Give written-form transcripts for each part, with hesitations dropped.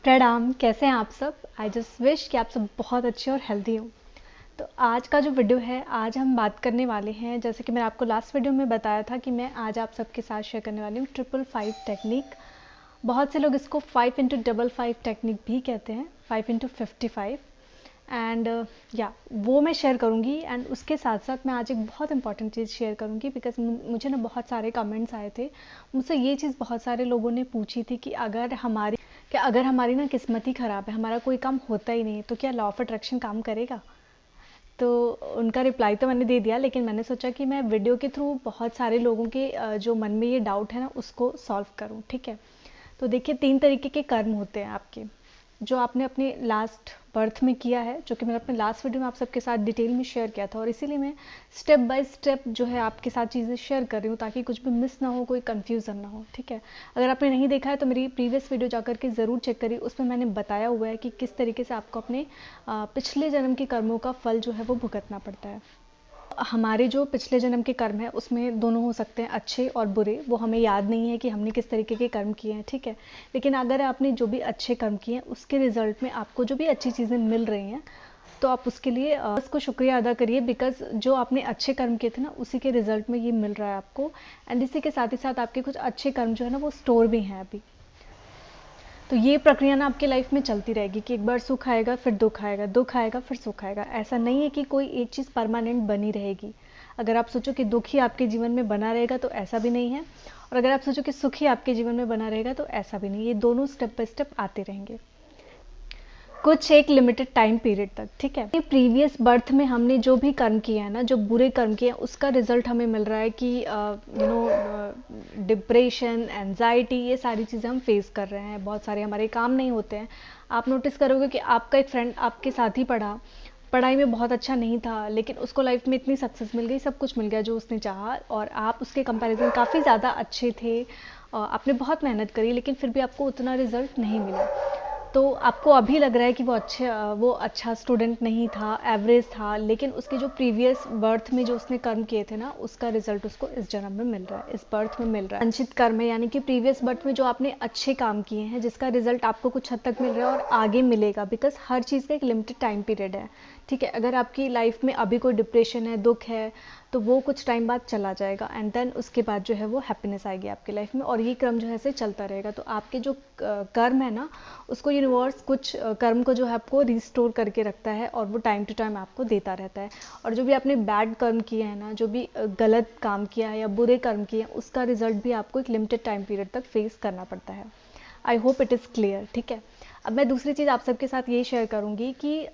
प्रणाम। कैसे हैं आप सब? आई जस्ट विश कि आप सब बहुत अच्छे और हेल्दी हो। तो आज का जो वीडियो है, आज हम बात करने वाले हैं, जैसे कि मैंने आपको लास्ट वीडियो में बताया था कि मैं आज आप सबके साथ शेयर करने वाली हूँ 555 टेक्निक। बहुत से लोग इसको 5x55 टेक्निक भी कहते हैं, 5x55। एंड या वो मैं शेयर करूँगी। एंड उसके साथ साथ मैं आज एक बहुत इंपॉर्टेंट चीज़ शेयर करूँगी, बिकॉज मुझे ना बहुत सारे कमेंट्स आए थे। मुझसे ये चीज़ बहुत सारे लोगों ने पूछी थी कि अगर हमारी ना किस्मत ही ख़राब है, हमारा कोई काम होता ही नहीं है, तो क्या लॉ ऑफ अट्रैक्शन काम करेगा? तो उनका रिप्लाई तो मैंने दे दिया, लेकिन मैंने सोचा कि मैं वीडियो के थ्रू बहुत सारे लोगों के जो मन में ये डाउट है ना, उसको सॉल्व करूँ। ठीक है। तो देखिए, 3 तरीके के कर्म होते हैं आपके, जो आपने अपने लास्ट बर्थ में किया है, जो कि मैंने अपने लास्ट वीडियो में आप सबके साथ डिटेल में शेयर किया था। और इसीलिए मैं स्टेप बाय स्टेप जो है आपके साथ चीज़ें शेयर कर रही हूँ, ताकि कुछ भी मिस ना हो, कोई कन्फ्यूज़न ना हो। ठीक है। अगर आपने नहीं देखा है तो मेरी प्रीवियस वीडियो जाकर के ज़रूर चेक करिए। उसमें मैंने बताया हुआ है कि किस तरीके से आपको अपने पिछले जन्म के कर्मों का फल जो है वो भुगतना पड़ता है। हमारे जो पिछले जन्म के कर्म है, उसमें दोनों हो सकते हैं, अच्छे और बुरे। वो हमें याद नहीं है कि हमने किस तरीके के कर्म किए हैं। ठीक है। लेकिन अगर आपने जो भी अच्छे कर्म किए हैं, उसके रिजल्ट में आपको जो भी अच्छी चीज़ें मिल रही हैं, तो आप उसके लिए उसको शुक्रिया अदा करिए, बिकॉज जो आपने अच्छे कर्म किए थे ना, उसी के रिजल्ट में ये मिल रहा है आपको। एंड इसी के साथ ही साथ आपके कुछ अच्छे कर्म जो है ना, वो स्टोर भी हैं अभी। तो ये प्रक्रिया ना आपके लाइफ में चलती रहेगी कि एक बार सुख आएगा, फिर दुख आएगा, दुख आएगा, फिर सुख आएगा। ऐसा नहीं है कि कोई एक चीज़ परमानेंट बनी रहेगी। अगर आप सोचो कि दुख ही आपके जीवन में बना रहेगा, तो ऐसा भी नहीं है। और अगर आप सोचो कि सुख ही आपके जीवन में बना रहेगा, तो ऐसा भी नहीं। ये दोनों स्टेप बाय स्टेप आते रहेंगे, कुछ एक लिमिटेड टाइम पीरियड तक। ठीक है। प्रीवियस बर्थ में हमने जो भी कर्म किया है ना, जो बुरे कर्म किए हैं, उसका रिजल्ट हमें मिल रहा है कि डिप्रेशन, एंजाइटी, ये सारी चीज़ें हम फेस कर रहे हैं। बहुत सारे हमारे काम नहीं होते हैं। आप नोटिस करोगे कि आपका एक फ्रेंड आपके साथ ही पढ़ाई में बहुत अच्छा नहीं था, लेकिन उसको लाइफ में इतनी सक्सेस मिल गई, सब कुछ मिल गया जो उसने चाहा, और आप उसके कंपैरिजन काफ़ी ज़्यादा अच्छे थे। आपने बहुत मेहनत करी, लेकिन फिर भी आपको उतना रिजल्ट नहीं मिला। तो आपको अभी लग रहा है कि वो अच्छा स्टूडेंट नहीं था, एवरेज था, लेकिन उसके जो प्रीवियस बर्थ में जो उसने कर्म किए थे ना, उसका रिजल्ट उसको इस जन्म में मिल रहा है, इस बर्थ में मिल रहा है। संचित कर्म है, यानी कि प्रीवियस बर्थ में जो आपने अच्छे काम किए हैं, जिसका रिजल्ट आपको कुछ हद तक मिल रहा है और आगे मिलेगा, बिकॉज हर चीज़ का एक लिमिटेड टाइम पीरियड है। ठीक है। अगर आपकी लाइफ में अभी कोई डिप्रेशन है, दुख है, तो वो कुछ टाइम बाद चला जाएगा, एंड देन उसके बाद जो है वो हैप्पीनेस आएगी आपकी लाइफ में, और ये क्रम जो है ऐसे चलता रहेगा। तो आपके जो कर्म है ना, उसको यूनिवर्स कुछ कर्म को जो है आपको रिस्टोर करके रखता है, और वो टाइम टू टाइम आपको देता रहता है। और जो भी आपने बैड कर्म किए हैं ना, जो भी गलत काम किया है या बुरे कर्म किए हैं, उसका रिजल्ट भी आपको एक लिमिटेड टाइम पीरियड तक फेस करना पड़ता है। I hope it is clear. ठीक है। अब मैं दूसरी चीज़ आप सबके साथ ये शेयर करूँगी कि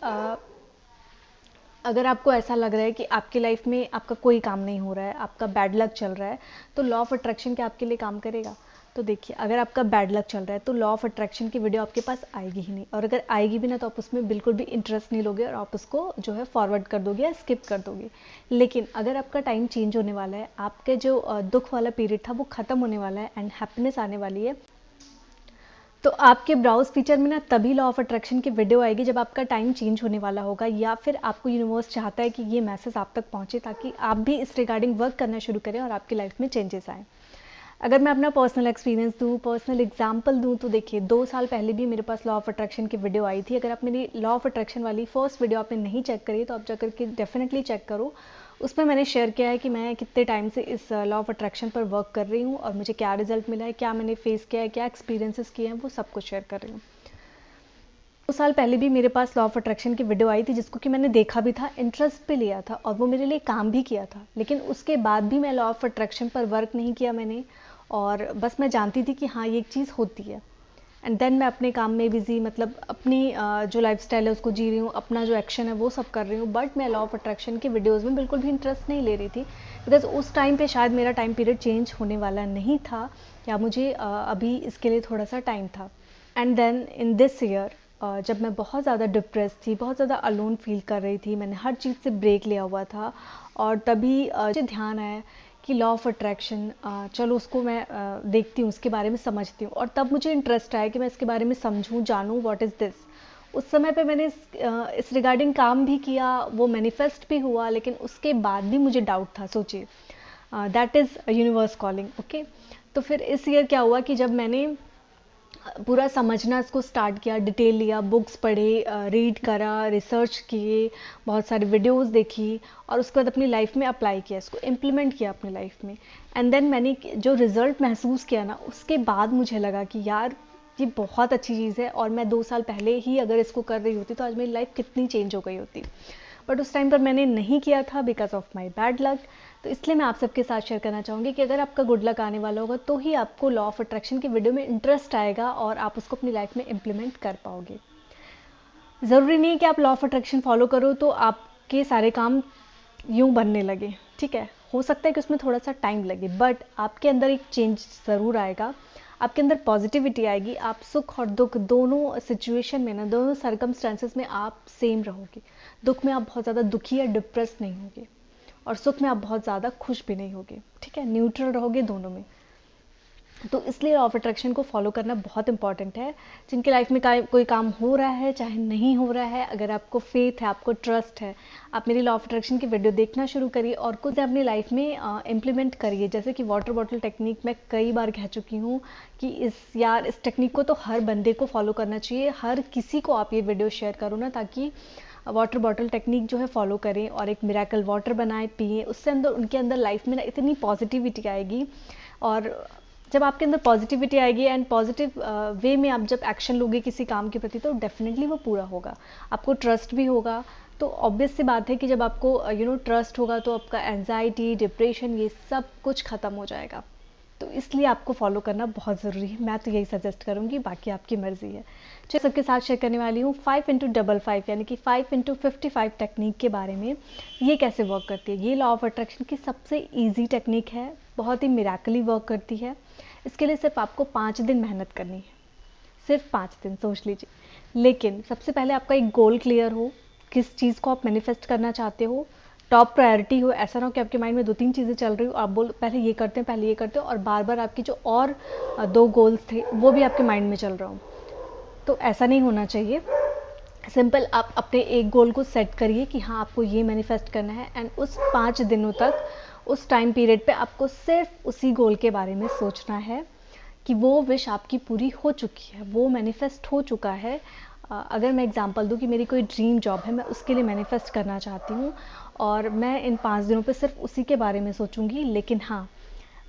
अगर आपको ऐसा लग रहा है कि आपकी लाइफ में आपका कोई काम नहीं हो रहा है, आपका बैड लक चल रहा है, तो लॉ ऑफ अट्रैक्शन क्या आपके लिए काम करेगा? तो देखिए, अगर आपका बैड लक चल रहा है, तो लॉ ऑफ अट्रैक्शन की वीडियो आपके पास आएगी ही नहीं, और अगर आएगी भी ना, तो आप उसमें बिल्कुल भी इंटरेस्ट नहीं लोगे, और आप उसको जो है फॉरवर्ड कर दोगे या स्किप कर दोगे। लेकिन अगर आपका टाइम चेंज होने वाला है, आपके जो दुख वाला पीरियड था वो खत्म होने वाला है, एंड हैप्पीनेस आने वाली है, तो आपके ब्राउज फीचर में ना तभी लॉ ऑफ अट्रैक्शन की वीडियो आएगी, जब आपका टाइम चेंज होने वाला होगा, या फिर आपको यूनिवर्स चाहता है कि ये मैसेज आप तक पहुंचे, ताकि आप भी इस रिगार्डिंग वर्क करना शुरू करें और आपकी लाइफ में चेंजेस आए। अगर मैं अपना पर्सनल एक्सपीरियंस दूँ, पर्सनल एग्जांपल दूँ, तो देखिए, 2 साल पहले भी मेरे पास लॉ ऑफ अट्रैक्शन की वीडियो आई थी। अगर आप मेरी लॉ ऑफ अट्रैक्शन वाली फर्स्ट वीडियो आपने नहीं चेक करी, तो आप जाकर के डेफिनेटली चेक करो। उसमें मैंने शेयर किया है कि मैं कितने टाइम से इस लॉ ऑफ अट्रैक्शन पर वर्क कर रही हूँ, और मुझे क्या रिजल्ट मिला है, क्या मैंने फेस किया है, क्या एक्सपीरियंसेस किए हैं, वो सब कुछ शेयर कर रही हूँ। 2 साल पहले भी मेरे पास लॉ ऑफ अट्रैक्शन की वीडियो आई थी, जिसको कि मैंने देखा भी था, इंटरेस्ट भी लिया था, और वो मेरे लिए काम भी किया था। लेकिन उसके बाद भी मैं लॉ ऑफ अट्रैक्शन पर वर्क नहीं किया मैंने, और बस मैं जानती थी कि हाँ, ये एक चीज़ होती है। एंड देन मैं अपने काम में बिजी, मतलब अपनी जो लाइफस्टाइल है उसको जी रही हूँ, अपना जो एक्शन है वो सब कर रही हूँ, बट मैं लॉ ऑफ अट्रैक्शन की वीडियोज़ में बिल्कुल भी इंटरेस्ट नहीं ले रही थी, बिकॉज उस टाइम पे शायद मेरा टाइम पीरियड चेंज होने वाला नहीं था, या मुझे अभी इसके लिए थोड़ा सा टाइम था। And then in this year, जब मैं बहुत ज़्यादा डिप्रेस थी, बहुत ज़्यादा अलोन फील कर रही थी, मैंने हर चीज़ से ब्रेक लिया हुआ था, और तभी मुझे ध्यान आया कि लॉ ऑफ अट्रैक्शन, चलो उसको मैं देखती हूँ, उसके बारे में समझती हूँ, और तब मुझे इंटरेस्ट आया कि मैं इसके बारे में समझूँ, जानूँ व्हाट इज़ दिस। उस समय पे मैंने इस रिगार्डिंग काम भी किया, वो मैनिफेस्ट भी हुआ, लेकिन उसके बाद भी मुझे डाउट था। सोचिए, that is universe calling. Okay. तो फिर इस ईयर क्या हुआ कि जब मैंने पूरा समझना इसको स्टार्ट किया, डिटेल लिया, बुक्स पढ़े, रीड करा, रिसर्च किए, बहुत सारी वीडियोस देखी और उसके बाद अपनी लाइफ में अप्लाई किया, इसको इम्प्लीमेंट किया अपनी लाइफ में। एंड देन मैंने जो रिज़ल्ट महसूस किया ना, उसके बाद मुझे लगा कि यार ये बहुत अच्छी चीज़ है और मैं 2 साल पहले ही अगर इसको कर रही होती तो आज मेरी लाइफ कितनी चेंज हो गई होती। बट उस टाइम पर मैंने नहीं किया था because of my bad luck. तो इसलिए मैं आप सबके साथ शेयर करना चाहूँगी कि अगर आपका गुड लक आने वाला होगा तो ही आपको लॉ ऑफ अट्रैक्शन की वीडियो में इंटरेस्ट आएगा और आप उसको अपनी लाइफ में इम्प्लीमेंट कर पाओगे। ज़रूरी नहीं है कि आप लॉ ऑफ अट्रैक्शन फॉलो करो तो आपके सारे काम यूं बनने लगे, ठीक है। हो सकता है कि उसमें थोड़ा सा टाइम लगे, बट आपके अंदर एक चेंज ज़रूर आएगा, आपके अंदर पॉजिटिविटी आएगी, आप सुख और दुख दोनों सिचुएशन में ना, दोनों सर्कमस्टेंसेस में आप सेम रहोगे। दुख में आप बहुत ज़्यादा दुखी या डिप्रेस नहीं होगे और सुख में आप बहुत ज़्यादा खुश भी नहीं होगे, ठीक है, न्यूट्रल रहोगे दोनों में। तो इसलिए लॉ ऑफ अट्रैक्शन को फॉलो करना बहुत इंपॉर्टेंट है। जिनकी लाइफ में कोई काम हो रहा है चाहे नहीं हो रहा है, अगर आपको फेथ है, आपको ट्रस्ट है, आप मेरी लॉ ऑफ अट्रैक्शन की वीडियो देखना शुरू करिए और कुछ अपनी लाइफ में इम्प्लीमेंट करिए। जैसे कि वाटर बॉटल टेक्निक मैं कई बार कह चुकी हूँ कि इस टेक्निक को तो हर बंदे को फॉलो करना चाहिए। हर किसी को आप ये वीडियो शेयर करो ना, ताकि वाटर बॉटल टेक्निक जो है फॉलो करें और एक मिरेकल वाटर बनाए पिए। उससे उनके अंदर लाइफ में ना इतनी पॉजिटिविटी आएगी, और जब आपके अंदर पॉजिटिविटी आएगी एंड पॉजिटिव वे में आप जब एक्शन लोगे किसी काम के प्रति, तो डेफिनेटली वो पूरा होगा। आपको ट्रस्ट भी होगा। तो ऑब्वियस सी बात है कि जब आपको ट्रस्ट होगा तो आपका एंजाइटी, डिप्रेशन, ये सब कुछ ख़त्म हो जाएगा। तो इसलिए आपको फॉलो करना बहुत ज़रूरी है। मैं तो यही सजेस्ट करूँगी, बाकी आपकी मर्ज़ी है। जो सबके साथ शेयर करने वाली हूँ 5x55 यानी कि 5x55 टेक्निक के बारे में। ये कैसे वर्क करती है? ये लॉ ऑफ अट्रैक्शन की सबसे ईजी टेक्निक है, बहुत ही मिरेकली वर्क करती है। इसके लिए सिर्फ आपको 5 दिन मेहनत करनी है, सिर्फ 5 दिन, सोच लीजिए। लेकिन सबसे पहले आपका एक गोल क्लियर हो, किस चीज़ को आप मैनिफेस्ट करना चाहते हो, टॉप प्रायोरिटी हो। ऐसा ना हो कि आपके माइंड में 2-3 चीज़ें चल रही हो, आप बोल पहले ये करते हैं, पहले ये करते हो, और बार बार आपकी जो और 2 गोल्स थे वो भी आपके माइंड में चल रहा हो। तो ऐसा नहीं होना चाहिए। सिंपल आप अपने एक गोल को सेट करिए कि हाँ आपको ये मैनिफेस्ट करना है, एंड उस 5 दिनों तक, उस टाइम पीरियड पे आपको सिर्फ उसी गोल के बारे में सोचना है कि वो विश आपकी पूरी हो चुकी है, वो मैनिफेस्ट हो चुका है। अगर मैं एग्जांपल दूं कि मेरी कोई ड्रीम जॉब है, मैं उसके लिए मैनिफेस्ट करना चाहती हूँ और मैं इन 5 दिनों पे सिर्फ उसी के बारे में सोचूंगी। लेकिन हाँ,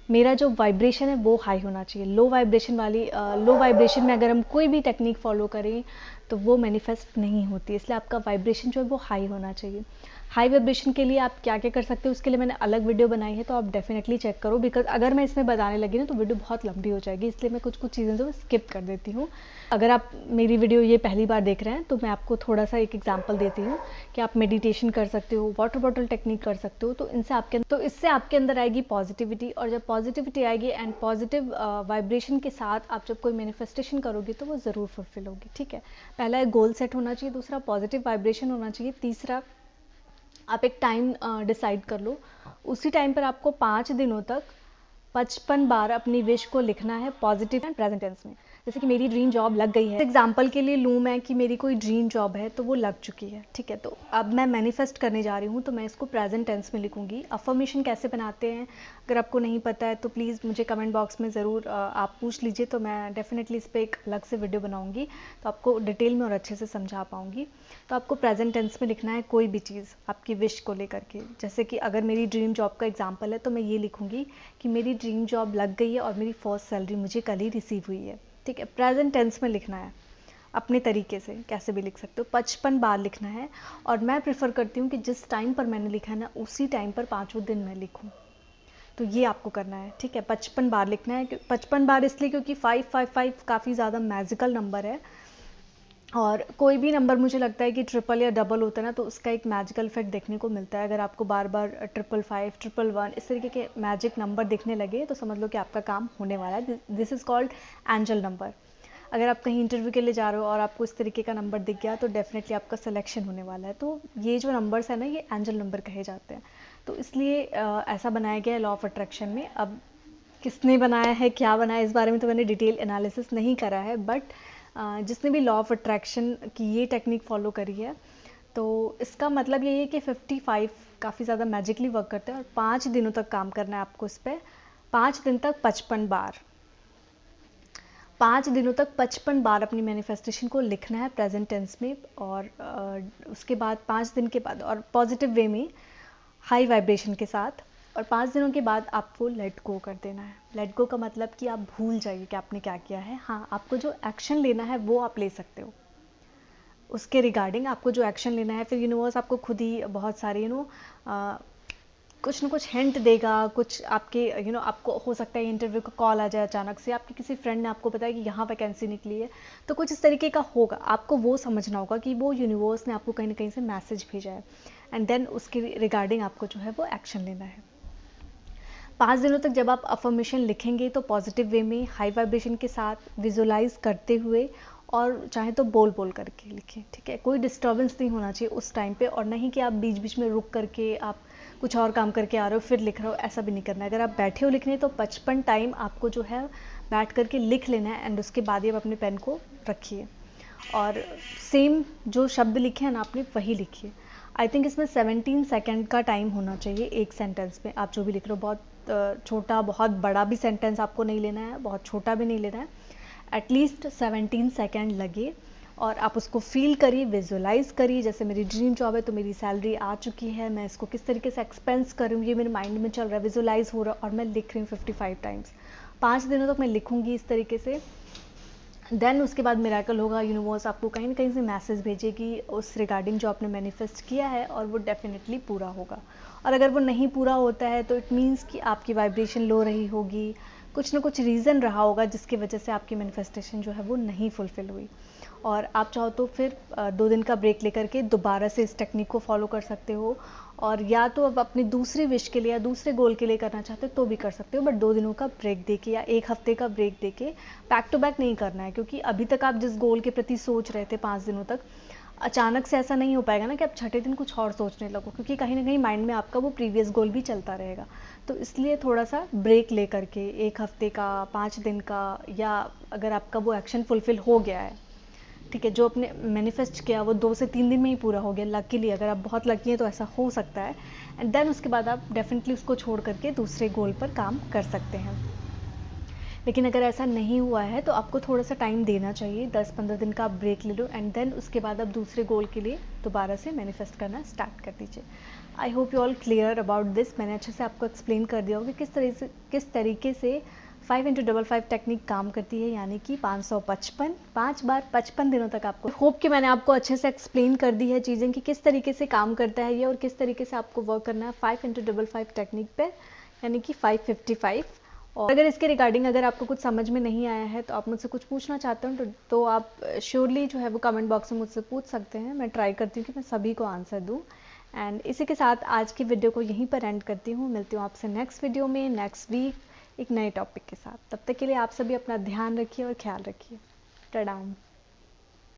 मेरा जो वाइब्रेशन है वो हाई होना चाहिए। लो वाइब्रेशन में अगर हम कोई भी टेक्निक फॉलो करें तो वो मैनिफेस्ट नहीं होती। इसलिए आपका वाइब्रेशन जो है वो हाई होना चाहिए। हाई वाइब्रेशन के लिए आप क्या क्या कर सकते हो, उसके लिए मैंने अलग वीडियो बनाई है, तो आप डेफिनेटली चेक करो। बिकॉज अगर मैं इसमें बताने लगी ना तो वीडियो बहुत लंबी हो जाएगी, इसलिए मैं कुछ चीज़ें जो स्किप कर देती हूँ। अगर आप मेरी वीडियो ये पहली बार देख रहे हैं तो मैं आपको थोड़ा सा एक एग्जांपल देती हूँ कि आप मेडिटेशन कर सकते हो, वाटर बॉटल टेक्निक कर सकते हो। तो इससे आपके अंदर आएगी पॉजिटिविटी, और जब पॉजिटिविटी आएगी एंड पॉजिटिव वाइब्रेशन के साथ आप जब कोई मैनिफेस्टेशन करोगे तो वो ज़रूर फुलफिल होगी, ठीक है। पहला एक गोल सेट होना चाहिए, दूसरा पॉजिटिव वाइब्रेशन होना चाहिए, तीसरा आप एक टाइम डिसाइड कर लो। उसी टाइम पर आपको 5 दिनों तक 55 बार अपनी विश को लिखना है पॉजिटिव एंड प्रेजेंट टेंस में। जैसे कि मेरी ड्रीम जॉब लग गई है, एग्जांपल के लिए लूँ मैं कि मेरी कोई ड्रीम जॉब है तो वो लग चुकी है, ठीक है। तो अब मैं मैनिफेस्ट करने जा रही हूँ तो मैं इसको प्रेजेंट टेंस में लिखूंगी। अफर्मेशन कैसे बनाते हैं अगर आपको नहीं पता है तो प्लीज़ मुझे कमेंट बॉक्स में ज़रूर आप पूछ लीजिए, तो मैं डेफिनेटली इस पर एक अलग से वीडियो बनाऊंगी तो आपको डिटेल में और अच्छे से समझा पाऊंगी। तो आपको प्रेजेंट टेंस में लिखना है कोई भी चीज़ आपकी विश को लेकर के। जैसे कि अगर मेरी ड्रीम जॉब का एग्जाम्पल है तो मैं ये लिखूंगी कि मेरी ड्रीम जॉब लग गई है और मेरी फर्स्ट सैलरी मुझे कल ही रिसीव हुई है, ठीक है। प्रेजेंट टेंस में लिखना है, अपने तरीके से कैसे भी लिख सकते हो। 55 बार लिखना है, और मैं प्रेफर करती हूँ कि जिस टाइम पर मैंने लिखा है ना उसी टाइम पर 5 दिन मैं लिखूँ। तो ये आपको करना है, ठीक है। 55 बार लिखना है। 55 बार इसलिए क्योंकि 555 काफ़ी ज़्यादा मैजिकल नंबर है, और कोई भी नंबर मुझे लगता है कि ट्रिपल या डबल होता है ना तो उसका एक मैजिकल इफेक्ट देखने को मिलता है। अगर आपको बार बार 555, 111 इस तरीके के मैजिक नंबर दिखने लगे तो समझ लो कि आपका काम होने वाला है। This is called angel number. अगर आप कहीं इंटरव्यू के लिए जा रहे हो और आपको इस तरीके का नंबर दिख गया तो डेफिनेटली आपका सिलेक्शन होने वाला है। तो ये जो नंबर्स है ना ये एंजल नंबर कहे जाते हैं। तो इसलिए ऐसा बनाया गया है लॉ ऑफ अट्रैक्शन में। अब किसने बनाया है, क्या बनाया है, इस बारे में तो मैंने डिटेल एनालिसिस नहीं करा है, बट जिसने भी लॉ ऑफ अट्रैक्शन की ये टेक्निक फॉलो करी है तो इसका मतलब यही है कि 55 काफ़ी ज़्यादा मैजिकली वर्क करते हैं, और 5 दिनों तक काम करना है आपको इस पर। 5 दिन तक 55 बार। 5 दिनों तक 55 बार अपनी मैनिफेस्टेशन को लिखना है प्रेजेंट टेंस में, और उसके बाद 5 दिन के बाद, और पॉजिटिव वे में हाई वाइब्रेशन के साथ, और 5 दिनों के बाद आपको लेट गो कर देना है। लेट गो का मतलब कि आप भूल जाइए कि आपने क्या किया है। हाँ, आपको जो एक्शन लेना है वो आप ले सकते हो, उसके रिगार्डिंग आपको जो एक्शन लेना है, फिर यूनिवर्स आपको खुद ही बहुत सारे कुछ ना कुछ हिंट देगा, कुछ आपके आपको हो सकता है इंटरव्यू का कॉल आ जाए अचानक से, आपके किसी फ्रेंड ने आपको बताया कि यहाँ वैकेंसी निकली है, तो कुछ इस तरीके का होगा। आपको वो समझना होगा कि वो यूनिवर्स ने आपको कहीं ना कहीं से मैसेज भेजा है, एंड देन उसके रिगार्डिंग आपको जो है वो एक्शन लेना है। 5 दिनों तक जब आप अफर्मेशन लिखेंगे तो पॉजिटिव वे में हाई वाइब्रेशन के साथ विजुलाइज करते हुए, और चाहे तो बोल बोल करके लिखें, ठीक है। कोई डिस्टर्बेंस नहीं होना चाहिए उस टाइम पे, और नहीं कि आप बीच बीच में रुक करके आप कुछ और काम करके आ रहे हो फिर लिख रहे हो, ऐसा भी नहीं करना है। अगर आप बैठे हो लिखने तो 55 टाइम आपको जो है बैठ करके लिख लेना है, एंड उसके बाद ही आप अपने पेन को रखिए और सेम जो शब्द लिखे हैं ना आपने वही लिखिए। आई थिंक इसमें 17 सेकेंड का टाइम होना चाहिए एक सेंटेंस में। आप जो भी लिख रहे हो, बहुत छोटा बहुत बड़ा भी सेंटेंस आपको नहीं लेना है, बहुत छोटा भी नहीं लेना है, एटलीस्ट 17 सेकेंड लगे, और आप उसको फील करिए, विजुअलाइज करिए। जैसे मेरी ड्रीम जॉब है तो मेरी सैलरी आ चुकी है, मैं इसको किस तरीके से एक्सपेंस करूँ ये मेरे माइंड में चल रहा है, विजुअलाइज हो रहा है, और मैं लिख रही हूँ 55 टाइम्स। 5 दिनों तक मैं लिखूंगी इस तरीके से। देन उसके बाद मिरेकल होगा, यूनिवर्स आपको कहीं ना कहीं से मैसेज भेजेगी उस रिगार्डिंग जो आपने मैनिफेस्ट किया है, और वो डेफिनेटली पूरा होगा। और अगर वो नहीं पूरा होता है तो इट मीन्स कि आपकी वाइब्रेशन लो रही होगी, कुछ ना कुछ रीज़न रहा होगा जिसकी वजह से आपकी मैनिफेस्टेशन जो है वो नहीं फुलफिल हुई। और आप चाहो तो फिर 2 दिन का ब्रेक लेकर के दोबारा से इस टेक्निक को फॉलो कर सकते हो, और या तो अब अपनी दूसरी विश के लिए या दूसरे गोल के लिए करना चाहते हो तो भी कर सकते हो, बट 2 दिनों का ब्रेक देके या 1 हफ्ते का ब्रेक देके, बैक टू बैक नहीं करना है। क्योंकि अभी तक आप जिस गोल के प्रति सोच रहे थे 5 दिनों तक, अचानक से ऐसा नहीं हो पाएगा ना कि आप छठे दिन कुछ और सोचने लगो, क्योंकि कहीं ना कहीं माइंड में आपका वो प्रीवियस गोल भी चलता रहेगा। तो इसलिए थोड़ा सा ब्रेक ले करके 1 हफ्ते का, 5 दिन का, या अगर आपका वो एक्शन फुलफिल हो गया है, ठीक है, जो आपने मैनिफेस्ट किया वो 2 से 3 दिन में ही पूरा हो गया लकीली, अगर आप बहुत लकी हैं तो ऐसा हो सकता है, एंड देन उसके बाद आप डेफिनेटली उसको छोड़ करके दूसरे गोल पर काम कर सकते हैं। लेकिन अगर ऐसा नहीं हुआ है तो आपको थोड़ा सा टाइम देना चाहिए, 10-15 दिन का आप ब्रेक ले लो, एंड देन उसके बाद आप दूसरे गोल के लिए दोबारा से मैनिफेस्ट करना स्टार्ट कर दीजिए। I hope you all clear about this. मैंने अच्छे से आपको एक्सप्लेन कर दिया होगा कि किस तरीके से 5x55 टेक्निक काम करती है, यानी कि 555 5 बार 55 दिनों तक। आपको होप कि मैंने आपको अच्छे से एक्सप्लेन कर दी है चीज़ें कि किस तरीके से काम करता है ये, और किस तरीके से आपको वर्क करना है 5x55 टेक्निक पे, यानी कि 555। और अगर इसके रिगार्डिंग अगर आपको कुछ समझ में नहीं आया है तो आप मुझसे कुछ पूछना चाहते हो तो आप श्योरली जो है वो कमेंट बॉक्स में मुझसे पूछ सकते हैं। मैं ट्राई करती हूँ कि मैं सभी को आंसर दूँ। एंड इसी के साथ आज की वीडियो को यहीं पर एंड करती हूँ। मिलती हूँ आपसे नेक्स्ट वीडियो में नेक्स्ट वीक एक नए टॉपिक के साथ। तब तक के लिए आप सभी अपना ध्यान रखिए और ख्याल रखिए। प्रणाम।